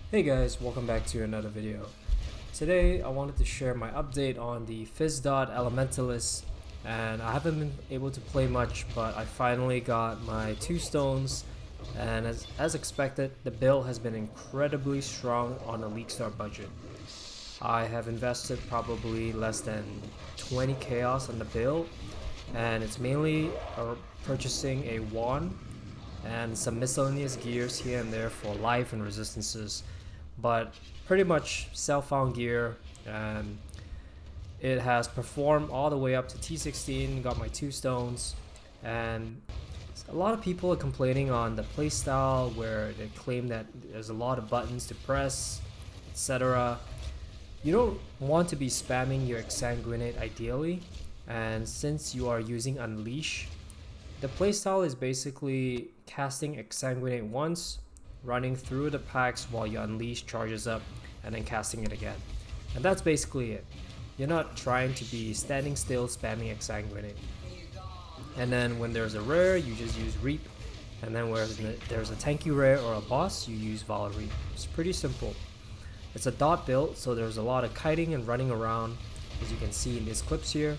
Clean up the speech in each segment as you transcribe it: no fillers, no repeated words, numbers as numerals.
Hey guys, welcome back to another video. Today I wanted to share my update on the Phys Elementalist, and I haven't been able to play much, but I finally got my 2 stones, and as expected, the build has been incredibly strong on a League Star budget. I have invested probably less than 20 chaos on the build, and it's mainly purchasing a wand and some miscellaneous gears here and there for life and resistances, but pretty much self-found gear, and it has performed all the way up to T16. Got my 2 stones, and a lot of people are complaining on the playstyle where they claim that there's a lot of buttons to press, etc. You don't want to be spamming your Exsanguinate ideally, and since you are using Unleash, the playstyle is basically casting Exsanguinate once, running through the packs while your Unleash charges up, and then casting it again. And that's basically it. You're not trying to be standing still spamming Exsanguinate. And then when there's a rare, you just use Reap. And then when there's a tanky rare or a boss, you use Vala Reap. It's pretty simple. It's a dot build, so there's a lot of kiting and running around, as you can see in these clips here.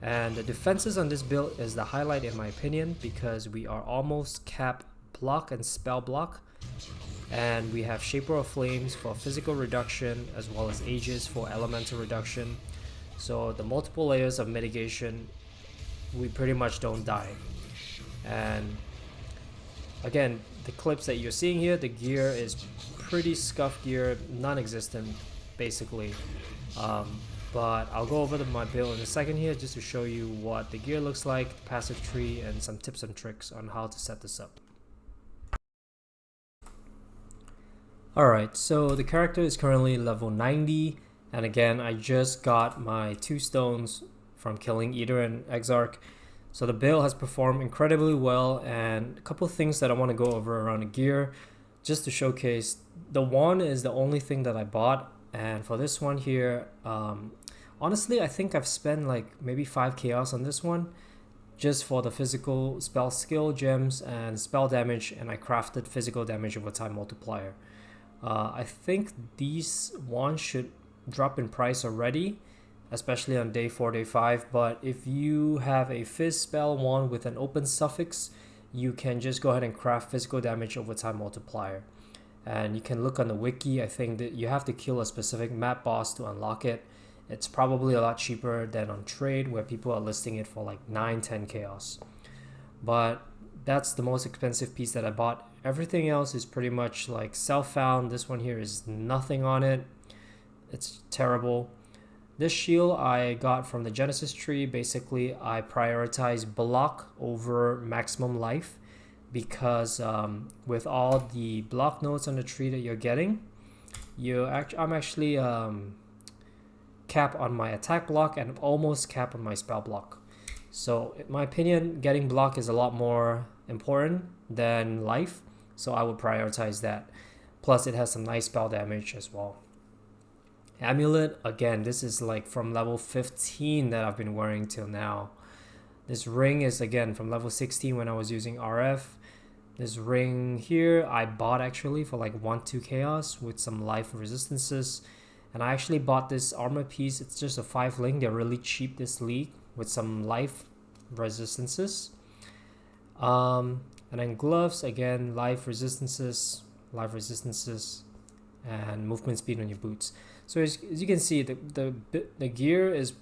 And the defenses on this build is the highlight in my opinion, because we are almost cap block and spell block, and we have Shaper of Flames for physical reduction as well as Aegis for elemental reduction. So the multiple layers of mitigation, we pretty much don't die. And again, the clips that you're seeing here, the gear is pretty scuffed gear, non-existent basically. But I'll go over my build in a second here just to show you what the gear looks like, the passive tree, and some tips and tricks on how to set this up. Alright, so the character is currently level 90, and again, I just got my 2 stones from killing Eater and Exarch. So the build has performed incredibly well, and a couple of things that I want to go over around the gear just to showcase. The wand is the only thing that I bought, and for this one here, honestly, I think I've spent like maybe 5 chaos on this one just for the physical spell skill gems and spell damage, and I crafted physical damage over time multiplier. I think these wands should drop in price already, especially on day 4, day 5, but if you have a Phys spell wand with an open suffix, you can just go ahead and craft physical damage over time multiplier. And you can look on the wiki. I think that you have to kill a specific map boss to unlock it. It's probably a lot cheaper than on trade where people are listing it for like 9-10 chaos. But that's the most expensive piece that I bought. Everything else is pretty much like self-found. This one here is nothing on it. It's terrible. This shield I got from the Genesis tree. Basically, I prioritize block over maximum life because with all the block nodes on the tree that you're getting, I'm actually cap on my attack block and almost cap on my spell block. So in my opinion, getting block is a lot more important than life, so I would prioritize that. Plus it has some nice spell damage as well. Amulet, again, this is like from level 15 that I've been wearing till now. This ring is again from level 16 when I was using RF. This ring here I bought actually for like 1-2 chaos with some life resistances. And I actually bought this armor piece. It's just a 5 link. They're really cheap this league with some life resistances. And then gloves, again, life resistances, and movement speed on your boots. So as you can see, the gear is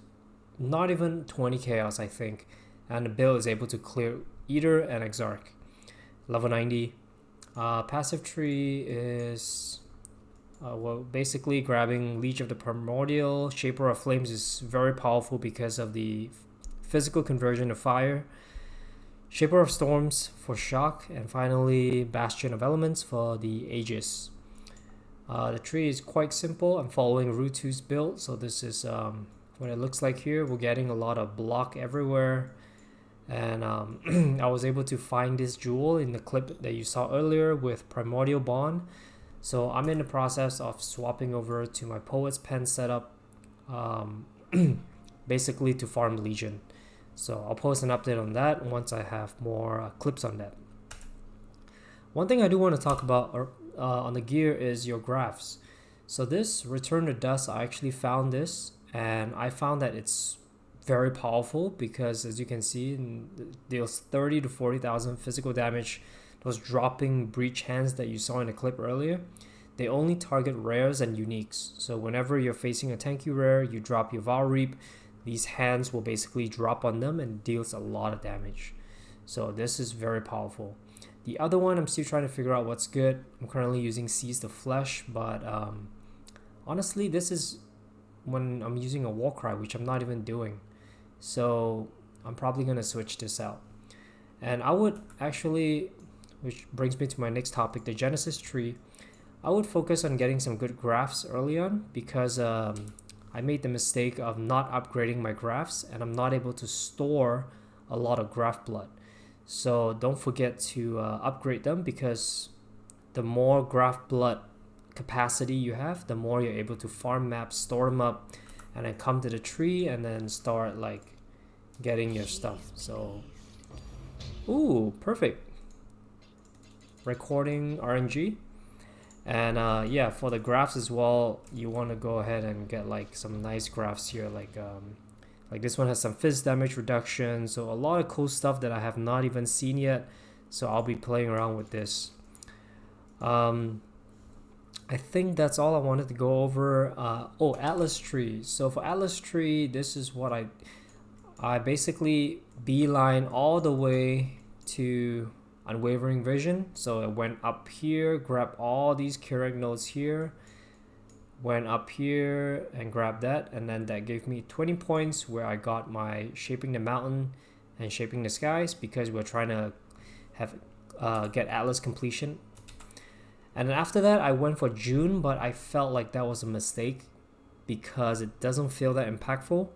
not even 20 chaos, I think. And the build is able to clear Eater and Exarch. Level 90. Passive tree is... well, basically grabbing Leech of the Primordial. Shaper of Flames is very powerful because of the physical conversion of fire. Shaper of Storms for shock, and finally Bastion of Elements for the Aegis. The tree is quite simple. I'm following Rutu's build, so this is what it looks like here. We're getting a lot of block everywhere, and I was able to find this jewel in the clip that you saw earlier with Primordial Bond. So I'm in the process of swapping over to my Poet's Pen setup, basically to farm Legion. So I'll post an update on that once I have more clips on that. One thing I do want to talk about on the gear is your graphs. So this Return to Dust, I actually found this, and I found that it's very powerful because, as you can see, it deals 30 to 40,000 physical damage. Those dropping breach hands that you saw in the clip earlier, they only target rares and uniques. So whenever you're facing a tanky rare, you drop your Val Reap, these hands will basically drop on them and deals a lot of damage. So this is very powerful. The other one, I'm still trying to figure out what's good. I'm currently using Seize the Flesh, but honestly, this is when I'm using a Warcry, which I'm not even doing. So I'm probably going to switch this out. And I would actually, which brings me to my next topic, the Genesis tree. I would focus on getting some good graphs early on because I made the mistake of not upgrading my graphs, and I'm not able to store a lot of graph blood. So don't forget to upgrade them, because the more graph blood capacity you have, the more you're able to farm maps, store them up, and then come to the tree and then start like getting your stuff. So, ooh, perfect. Recording RNG. And yeah, for the graphs as well, you want to go ahead and get like some nice graphs here, like this one has some Phys damage reduction, so a lot of cool stuff that I have not even seen yet. So I'll be playing around with this. I think that's all I wanted to go over. Oh, Atlas tree. So for Atlas tree, this is what I basically beeline all the way to Unwavering Vision. So it went up here, grabbed all these Keurig nodes here, went up here and grabbed that, and then that gave me 20 points where I got my Shaping the Mountain and Shaping the Skies, because we're trying to have get Atlas completion. And then after that I went for June, but I felt like that was a mistake because it doesn't feel that impactful.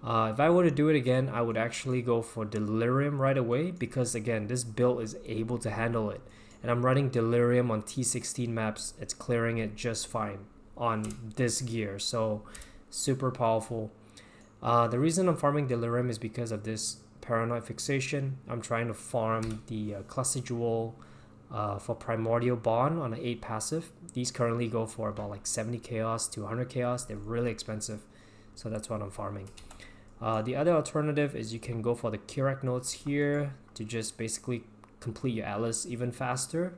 If I were to do it again, I would actually go for Delirium right away, because again, this build is able to handle it. And I'm running Delirium on T16 maps. It's clearing it just fine on this gear. So super powerful. The reason I'm farming Delirium is because of this Paranoid Fixation. I'm trying to farm the Cluster Jewel for Primordial Bond on an 8 passive. These currently go for about like 70 chaos to 100 chaos. They're really expensive. So that's what I'm farming. The other alternative is you can go for the Keurig nodes here to just basically complete your Atlas even faster.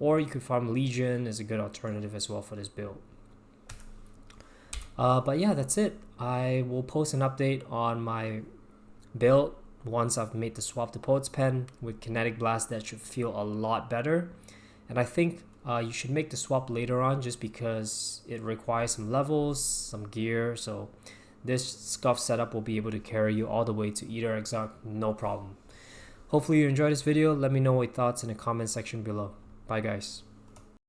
Or you could farm Legion is a good alternative as well for this build. But yeah, that's it. I will post an update on my build once I've made the swap to Poet's Pen with Kinetic Blast. That should feel a lot better. And I think you should make the swap later on, just because it requires some levels, some gear. So this scuff setup will be able to carry you all the way to Eater Exarch, no problem. Hopefully you enjoyed this video. Let me know your thoughts in the comment section below. Bye guys.